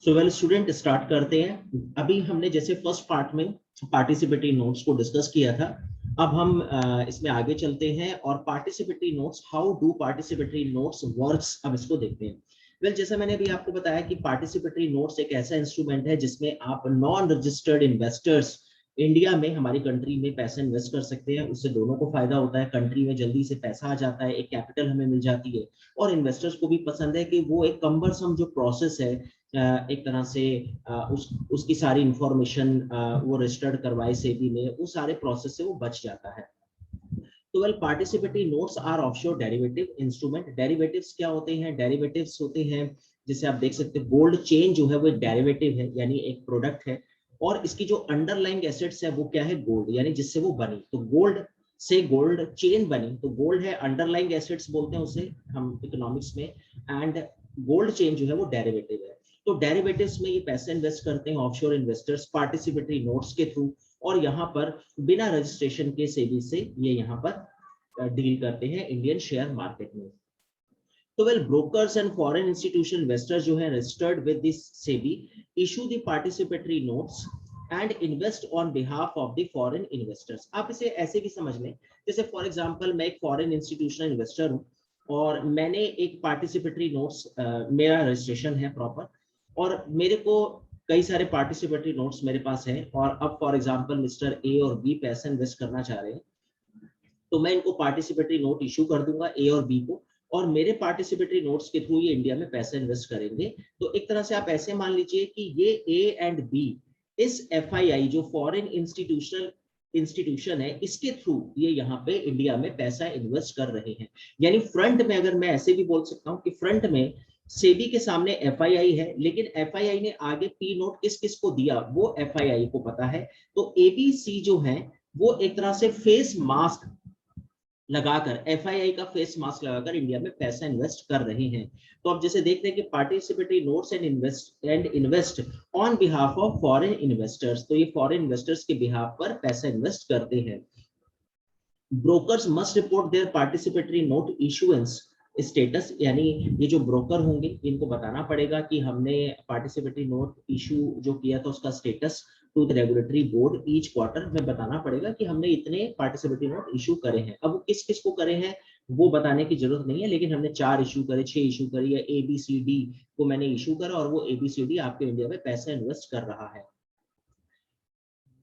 So well student, start करते हैं। अभी हमने जैसे फर्स्ट पार्ट में पार्टिसिपेटरी नोट्स को डिस्कस किया था, अब हम इसमें आगे चलते हैं और participatory notes, how do participatory notes works, अब इसको देखते हैं। वेल जैसा मैंने अभी आपको बताया कि पार्टिसिपेटरी नोट्स एक ऐसा इंस्ट्रूमेंट है जिसमें आप नॉन रजिस्टर्ड इन्वेस्टर्स इंडिया में, हमारी कंट्री में पैसा इन्वेस्ट कर सकते हैं। उससे दोनों को फायदा होता है, कंट्री में जल्दी से पैसा आ जाता है, एक कैपिटल हमें मिल जाती है, और इन्वेस्टर्स को भी पसंद है कि वो एक कम्बरसम जो प्रोसेस है, एक तरह से उसकी सारी इंफॉर्मेशन वो रजिस्टर्ड करवाए सेबी में, वो सारे प्रोसेस से वो बच जाता है। तो well participatory notes are offshore derivative instrument. Derivatives क्या होते हैं? डेरिवेटिव्स होते हैं, जैसे आप देख सकते हैं गोल्ड चेन जो है वो एक डेरिवेटिव है, यानी एक प्रोडक्ट है, और इसकी जो अंडरलाइंग एसेट्स है वो क्या है? गोल्ड, यानी जिससे वो बनी। तो गोल्ड से गोल्ड चेन बनी, तो गोल्ड है, अंडरलाइंग एसेट्स बोलते हैं उसे हम इकोनॉमिक्स में, एंड गोल्ड चेन जो है वो डेरिवेटिव है। तो डेरिवेटिव्स में ये पैसे इन्वेस्ट करते हैं ऑफशोर इन्वेस्टर्स पार्टिसिपेटरी नोट्स के थ्रू, और यहाँ पर बिना रजिस्ट्रेशन के सेबी से ये यहाँ पर डील करते हैं इंडियन शेयर मार्केट में। तो well brokers and foreign institution investors जो है registered with this SEBI issue the participatory notes and invest on behalf of the foreign investors. आप इसे ऐसे भी समझ लें, जैसे फॉर एग्जांपल मैं एक फॉरेन इंस्टीट्यूशनल इन्वेस्टर हूँ और मैंने एक पार्टिसिपेटरी नोट्स, मेरा रजिस्ट्रेशन है प्रॉपर, और मेरे को कई सारे पार्टिसिपेटरी नोट्स मेरे पास हैं, और अब फॉर एग्जांपल मिस्टर ए और बी पैसा इन्वेस्ट करना चाह रहे हैं, तो मैं इनको पार्टिसिपेटरी नोट इशू कर दूंगा ए और बी को, और मेरे पार्टिसिपेटरी नोट्स के थ्रू ये इंडिया में पैसा इन्वेस्ट करेंगे। तो एक तरह से आप ऐसे मान लीजिए कि ये ए एंड बी इस एफआईआई जो फॉरेन इंस्टीट्यूशन है, इसके थ्रू ये यहाँ पे इंडिया में पैसा इन्वेस्ट कर रहे हैं। यानी फ्रंट में, अगर मैं ऐसे भी बोल सकता हूँ कि फ्रंट में सेबी के सामने एफआईआई है, लेकिन एफआईआई ने आगे पी नोट किस किस को दिया वो एफआईआई को पता है। तो एबीसी जो है वो एक तरह से फेस मास्क लगाकर, एफआईआई का फेस मास्क लगाकर इंडिया में पैसा इन्वेस्ट कर रहे हैं। तो अब जैसे देखते हैं कि participatory notes and invest on behalf of foreign investors, तो ये फॉरेन इन्वेस्टर्स के बिहाफ पर पैसा इन्वेस्ट करते हैं। Brokers must report their participatory note issuance status, यानी ये जो ब्रोकर होंगे इनको बताना पड़ेगा कि हमने पार्टिसिपेटरी नोट इशू जो किया था उसका status to the regulatory board each quarter में बताना पड़ेगा कि हमने इतने पार्टिसिपेटरी नोट इशू करे हैं। अब वो किस किस को करे हैं वो बताने की जरूरत नहीं है, लेकिन हमने 4 इशू करे, 6 इशू करे, या ABCD को मैंने इशू करा और वो ABCD आपके इंडिया में पैसा इन्वेस्ट कर रहा है।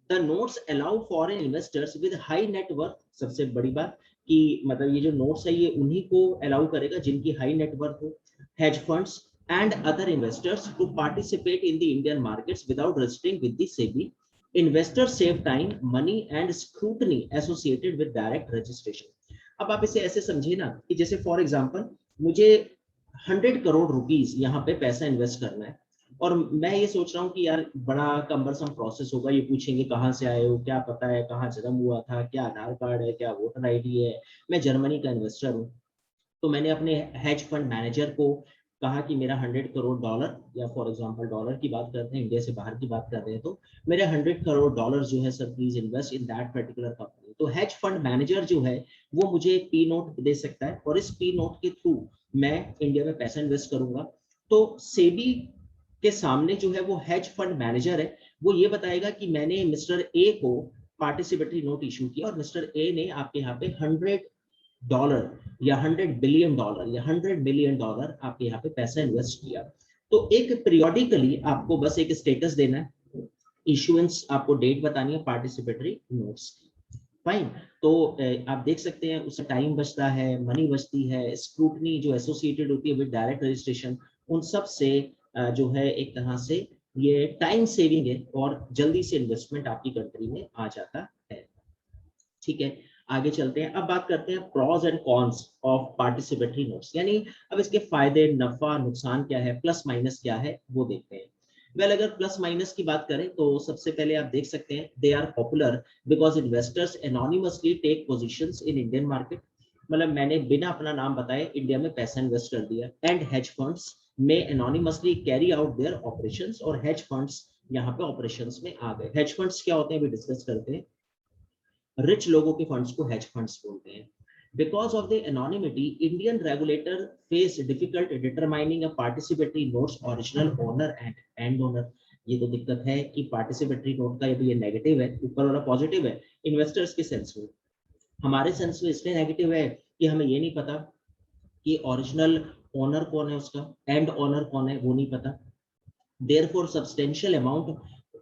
The notes allow foreign investors with high net worth, सबसे बड़ी बात कि मतलब ये जो नोट्स है ये उन्हीं को अलाउ करेगा जिनकी हाई नेटवर्थ हो, hedge funds and other investors to participate in the Indian markets without registering with the SEBI. Investors save time, money and scrutiny associated with direct registration. अब आप इसे ऐसे समझिए ना कि जैसे फॉर एग्जांपल मुझे 100 करोड़ रुपीस यहाँ पे पैसा इन्वेस्ट करना है, और मैं ये सोच रहा हूँ कि यार बड़ा कम्बरसम प्रोसेस होगा, ये पूछेंगे कहाँ से आए हो, क्या पता है, कहाँ जन्म हुआ था, क्या आधार कार्ड है, क्या वोटर आईडी है। मैं जर्मनी का इन्वेस्टर हूँ, तो मैंने अपने हेज फंड मैनेजर को कहा कि मेरा 100 करोड़ डॉलर, या फॉर एग्जांपल डॉलर की बात करते हैं, इंडिया से बाहर की बात कर रहे हैं, तो मेरे 100 करोड़ डॉलर जो है sir please invest in that particular company. तो हेज फंड मैनेजर जो है वो मुझे एक पी नोट दे सकता है, और इस पी नोट के थ्रू मैं इंडिया में पैसा इन्वेस्ट करूंगा। तो सेबी के सामने जो है वो हेज फंड मैनेजर है, वो ये बताएगा कि मैंने मिस्टर ए को पार्टिसिपेटरी नोट इशू किया, और मिस्टर ए ने आपके यहाँ पे $100 या $100 बिलियन या $100 मिलियन आपके यहाँ पे पैसा इन्वेस्ट किया। तो एक पीरियोडिकली आपको बस एक स्टेटस देना है, इशुएंस आपको डेट बतानी है पार्टिसिपेटरी नोट्स की। फाइन, तो आप देख सकते हैं उससे टाइम बचता है, मनी बचती है, स्क्रूटनी जो एसोसिएटेड होती है विद डायरेक्ट रजिस्ट्रेशन, उन सब से जो है एक तरह से ये टाइम सेविंग है, और जल्दी से इन्वेस्टमेंट आपकी कंट्री में आ जाता है। ठीक है, आगे चलते हैं। अब बात करते हैं pros and cons of participatory notes, यानी अब इसके फायदे, नफा, नुकसान क्या है, प्लस माइनस क्या है वो देखते हैं। वेल अगर प्लस माइनस की बात करें तो सबसे पहले आप देख सकते हैं they are popular because investors anonymously take positions in Indian market, मतलब मैंने बिना अपना नाम बताए इंडिया में पैसा इन्वेस्ट कर दिया। एंड हेज फंड्स में anonymously carry out their operations, और हेज फंड्स यहाँ पे ऑपरेशंस में आ गए। हेज फंड्स क्या होते हैं अभी डिस्कस करते हैं। रिच लोगों के फंड्स को हेज फंड्स बोलते हैं। Because of the anonymity, Indian regulator face difficult determining a participatory note's original owner and end owner. ये तो दिक्कत है कि पार्टिसिपेटरी नोट का यदि ये नेगेटिव है, ऊपर वाला पॉजिटिव है इन्वेस्टर्स के सेंस में, हमारे सेंस में इसलिए नेगेटिव है कि हमें ये नहीं पता कि ओरिजिनल ओनर कौन है, उसका एंड ओनर कौन है वो नहीं पता. Therefore, substantial amount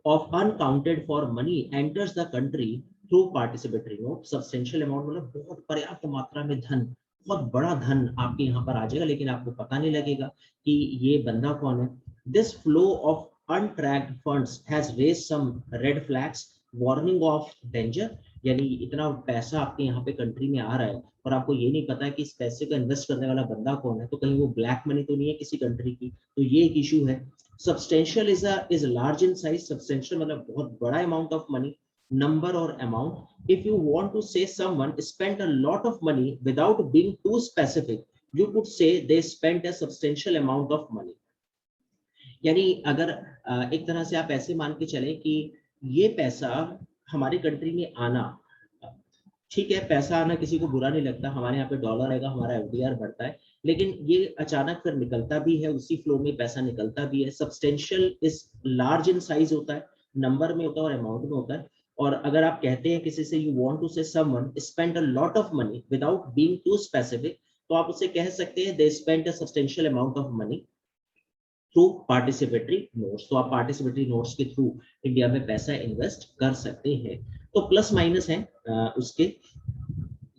of uncounted for money enters the country through participatory note. Substantial amount मतलब बहुत पर्याप्त मात्रा में धन, बहुत बड़ा धन आपके यहाँ पर आ जाएगा, लेकिन आपको पता नहीं लगेगा कि ये बंदा कौन है. This flow of untracked funds has raised some red flags, warning of danger. यानी इतना पैसा आपके यहाँ पे कंट्री में आ रहा है और आपको ये नहीं पता है कि इस पैसे का इन्वेस्ट करने वाला बंदा कौन है, तो कहीं वो ब्लैक मनी तो नहीं है किसी कंट्री की, तो ये एक इशू है. Substantial is large in size. Substantial मतलब बहुत बड़ा amount of money, number or amount. If you want to say someone spent a lot of money without being too specific, you could say they spent a substantial amount of money. यानी अगर एक तरह से आप ऐसे मान के चले कि ये पैसा हमारी कंट्री में आना, ठीक है, पैसा आना किसी को बुरा नहीं लगता, हमारे यहाँ पे डॉलर आएगा, हमारा एफडीआर बढ़ता है, लेकिन ये अचानक फिर निकलता भी है, उसी फ्लो में पैसा निकलता भी है. Substantial is large in size होता है, नंबर में होता है और अमाउंट में होता है. और अगर आप कहते हैं किसी से you want to say someone spend a lot of money without being too specific, तो आप उससे कह सकते हैं they spend a substantial amount of money through participatory notes. तो आप पार्टिसिपेटरी नोट्स के थ्रू इंडिया में पैसा इन्वेस्ट कर सकते हैं. तो प्लस माइनस है उसके.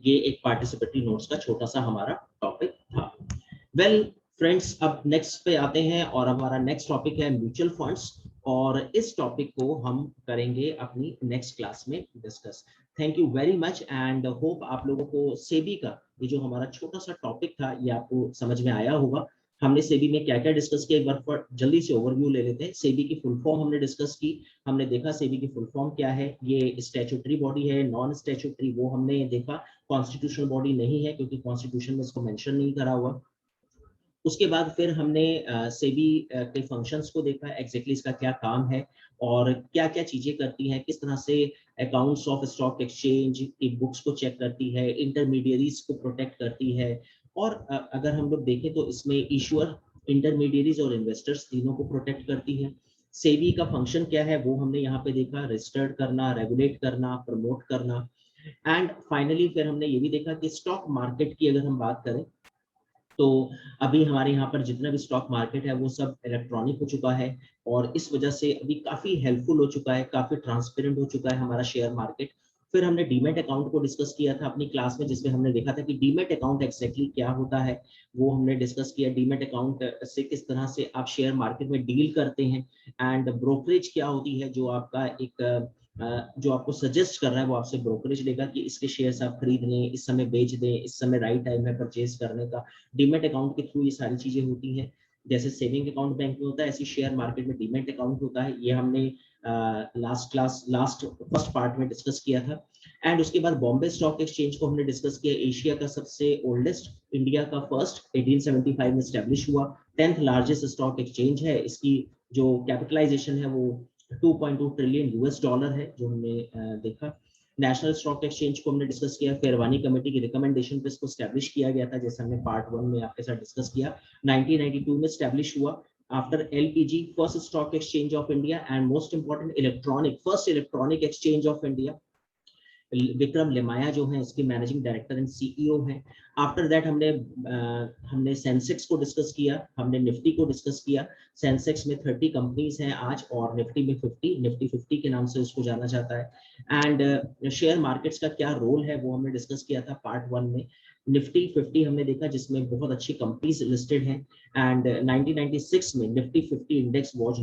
ये एक पार्टिसिपेटरी नोट्स का छोटा सा हमारा टॉपिक था. वेल फ्रेंड्स, अब नेक्स्ट पे आते हैं और हमारा नेक्स्ट टॉपिक है म्यूचुअल फंड्स, और इस टॉपिक को हम करेंगे अपनी नेक्स्ट क्लास में discuss. Thank you very much and hope आप लोगों को सेबी का ये जो हमारा छोटा सा टॉपिक था ये आपको समझ में आया होगा. हमने सेबी में क्या क्या डिस्कस किया, एक बार जल्दी से ओवरव्यू ले लेते हैं. सेबी की फुल फॉर्म हमने डिस्कस की, हमने देखा सेबी की फुल फॉर्म क्या है. ये स्टैट्यूटरी बॉडी है, नॉन स्टैट्यूटरी वो हमने देखा. कॉन्स्टिट्यूशनल बॉडी नहीं है क्योंकि कॉन्स्टिट्यूशन में इसको मेंशन नहीं करा हुआ. उसके बाद फिर हमने सेबी के फंक्शंस को देखा, एग्जैक्टली इसका क्या काम है और क्या क्या चीजें करती हैं, किस तरह से अकाउंट्स ऑफ स्टॉक एक्सचेंज की बुक्स को चेक करती है, इंटरमीडियरीज को प्रोटेक्ट करती है. और अगर हम लोग देखें तो इसमें इशूअर, इंटरमीडियरीज और इन्वेस्टर्स तीनों को प्रोटेक्ट करती है. सेबी का फंक्शन क्या है वो हमने यहाँ पे देखा, रजिस्टर्ड करना, रेगुलेट करना, प्रमोट करना. एंड फाइनली फिर हमने ये भी देखा कि स्टॉक मार्केट की अगर हम बात करें तो अभी हमारे यहाँ पर जितना भी स्टॉक मार्केट है वो सब इलेक्ट्रॉनिक हो चुका है और इस वजह से अभी काफी हेल्पफुल हो चुका है, काफी ट्रांसपेरेंट हो चुका है हमारा शेयर मार्केट. फिर हमने डीमेट अकाउंट को डिस्कस किया था अपनी क्लास में, जिसमें हमने देखा था कि डीमेट अकाउंट एक्जैक्टली क्या होता है वो हमने डिस्कस किया. डीमेट अकाउंट से किस तरह से आप शेयर मार्केट में डील करते हैं एंड ब्रोकरेज क्या होती है, जो आपका एक जो आपको सजेस्ट कर रहा है वो आपसे ब्रोकरेज लेगा कि इसके शेयर्स आप खरीद लें, इस समय बेच दें, इस समय राइट टाइम है परचेज करने का. डीमेट अकाउंट के थ्रू ये सारी चीजें होती हैं. जैसे सेविंग अकाउंट बैंक में होता है, ऐसी शेयर मार्केट में डीमेट अकाउंट होता है. ये हमने लास्ट फर्स्ट पार्ट में डिस्कस किया था. एंड उसके बाद बॉम्बे स्टॉक एक्सचेंज को हमने डिस्कस किया. एशिया का सबसे ओल्डेस्ट, इंडिया का फर्स्ट, 1875 में स्टैब्लिश हुआ, 10th लार्जेस्ट स्टॉक एक्सचेंज है. इसकी जो कैपिटलाइजेशन है वो 2.2 ट्रिलियन यूएस डॉलर है, जो हमने देखा. नेशनल स्टॉक एक्सचेंज को हमने डिस्कस किया, फेरवानी कमेटी की रिकमेंडेशन पे इसको स्टैब्लिश किया गया था, जैसे हमने पार्ट 1 में आपके साथ डिस्कस किया. 1992 में स्टैब्लिश हुआ after LPG, first stock exchange of India and most important electronic, first electronic exchange of India. Vikram Limaye जो है इसके मैनेजिंग डायरेक्टर एंड सीईओ हैं. आफ्टर दैट हमने सेंसेक्स को डिस्कस किया, हमने निफ्टी को डिस्कस किया. सेंसेक्स में 30 कंपनीज हैं आज और निफ्टी में 50, निफ्टी 50 के नाम से उसको जाना जाता है. एंड शेयर मार्केट्स का क्या रोल है वो हमने डिस्कस किया था पार्ट 1 में. निफ्टी 50 हमने देखा जिसमें बहुत अच्छी कंपनीज लिस्टेड हैं. एंड 1996 में Nifty 50 index was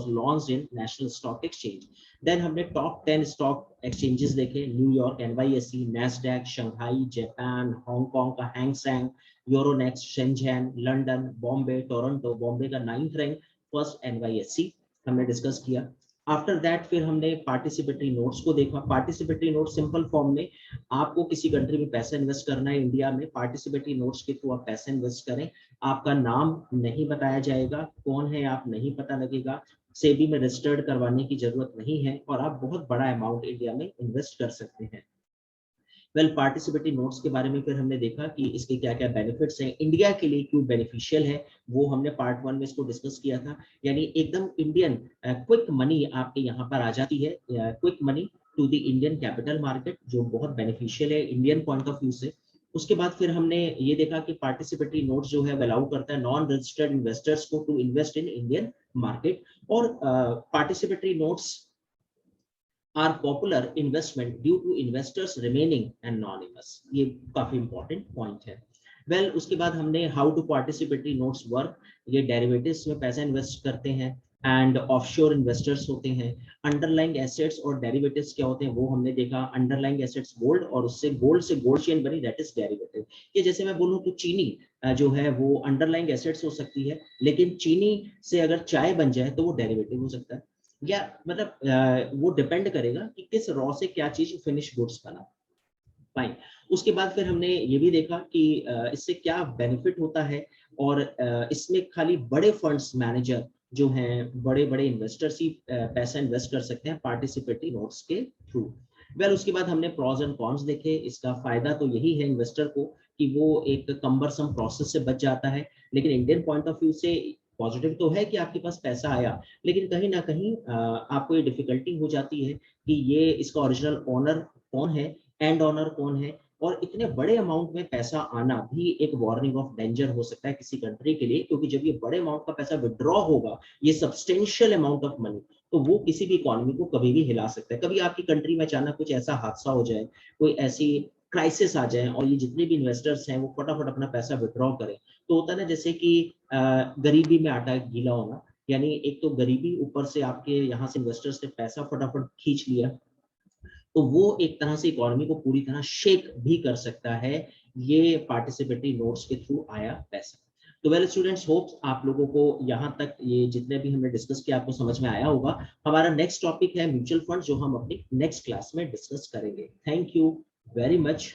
launched in national stock exchange. Then हमने टॉप 10 स्टॉक एक्सचेंजेस देखे, New York, NYSE, NASDAQ, Shanghai, Japan, Hong Kong का Hang Seng, Euronext, Shenzhen, London, Bombay, Toronto. Bombay का 9th रैंक, फर्स्ट एनवाईएसई हमने डिस्कस किया. आफ्टर दैट फिर हमने पार्टिसिपेटरी नोट्स को देखा. पार्टिसिपेटरी नोट सिंपल फॉर्म में, आपको किसी कंट्री में पैसा इन्वेस्ट करना है इंडिया में, पार्टिसिपेटरी नोट्स के थ्रू आप पैसा इन्वेस्ट करें. आपका नाम नहीं बताया जाएगा, कौन है आप नहीं पता लगेगा, सेबी में रजिस्टर्ड करवाने की जरूरत नहीं है और आप बहुत बड़ा अमाउंट इंडिया में इन्वेस्ट कर सकते हैं. वेल पार्टिसिपेटरी नोट्स के बारे में फिर हमने देखा कि इसके क्या क्या बेनिफिट्स हैं, इंडिया के लिए क्यों बेनिफिशियल है, वो हमने पार्ट 1 में इसको डिस्कस किया था। यानी एकदम इंडियन क्विक मनी आपके यहाँ पर आ जाती है, quick money to the Indian capital market, जो बहुत बेनिफिशियल है इंडियन पॉइंट ऑफ व्यू से। उसके बाद फिर हमने ये देखा कि पार्टिसिपेटरी नोट्स जो है अलाउ करता है नॉन रजिस्टर्ड इन्वेस्टर्स को to invest in Indian market, और participatory notes are popular investment due to investors remaining anonymous. ये काफी इंपॉर्टेंट पॉइंट है। वेल उसके बाद हमने how to participatory notes work, ये डेरिवेटिव्स में पैसा इन्वेस्ट करते हैं एंड ऑफशोर इन्वेस्टर्स होते हैं। अंडरलाइंग एसेट्स और डेरिवेटिव्स क्या होते हैं वो हमने देखा। अंडरलाइंग एसेट्स गोल्ड, और उससे गोल्ड से गोल्ड चेन बनी, दैट इज डेरिवेटिव। ये जैसे मैं बोलूं तो चीनी जो है वो अंडरलाइंग एसेट्स हो सकती है, लेकिन चीनी से अगर चाय बन जाए तो वो डेरिवेटिव हो सकता है। या मतलब वो डिपेंड करेगा कि किस रॉ से क्या चीज फिनिश गुड्स बना। फाइन। उसके बाद फिर हमने ये भी देखा कि इससे क्या बेनिफिट होता है, और इसमें खाली बड़े फंड्स मैनेजर जो हैं, बड़े बड़े इन्वेस्टर्स ही पैसा इन्वेस्ट कर सकते हैं पार्टिसिपेटरी नोट्स के थ्रू। वेल उसके बाद हमने प्रॉज एंड कॉन्स देखे। इसका फायदा तो यही है इन्वेस्टर को कि वो एक कम्बरसम प्रोसेस से बच जाता है, लेकिन इंडियन पॉइंट ऑफ व्यू से पॉजिटिव तो है कि आपके पास पैसा आया, लेकिन कहीं ना कहीं आपको ये डिफिकल्टी हो जाती है कि ये इसका ओरिजिनल ओनर कौन है, एंड ओनर कौन है, और इतने बड़े अमाउंट में पैसा आना भी एक वार्निंग ऑफ डेंजर हो सकता है किसी कंट्री के लिए, क्योंकि जब ये बड़े अमाउंट का पैसा विड्रॉ होगा, ये सब्सटेंशियल अमाउंट ऑफ मनी, तो वो किसी भी इकोनॉमी को कभी भी हिला सकता है। कभी आपकी कंट्री में अचानक कुछ ऐसा हादसा हो जाए, कोई ऐसी क्राइसिस आ जाए, और ये जितने भी इन्वेस्टर्स हैं वो फटाफट अपना पैसा विड्रॉ करें, तो होता है ना जैसे कि गरीबी में आटा गीला होना, यानी एक तो गरीबी, ऊपर से आपके यहाँ से इन्वेस्टर्स ने पैसा फटाफट खींच लिया, तो वो एक तरह से इकोनॉमी को पूरी तरह शेक भी कर सकता है, ये पार्टिसिपेटरी नोट्स के थ्रू आया पैसा। तो वेल स्टूडेंट्स, होप आप लोगों को यहाँ तक ये जितने भी हमने डिस्कस किया आपको समझ में आया होगा। हमारा नेक्स्ट टॉपिक है म्यूचुअल फंड, जो हम अपनी नेक्स्ट क्लास में डिस्कस करेंगे। Thank you very much,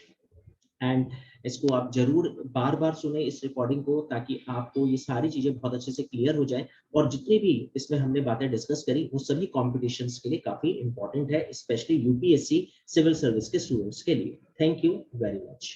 and इसको आप जरूर बार बार सुने इस रिकॉर्डिंग को, ताकि आपको ये सारी चीजें बहुत अच्छे से क्लियर हो जाए, और जितनी भी इसमें हमने बातें डिस्कस करी वो सभी कॉम्पिटिशन्स के लिए काफी इंपॉर्टेंट है, स्पेशली यूपीएससी सिविल सर्विस के स्टूडेंट्स के लिए। Thank you very much.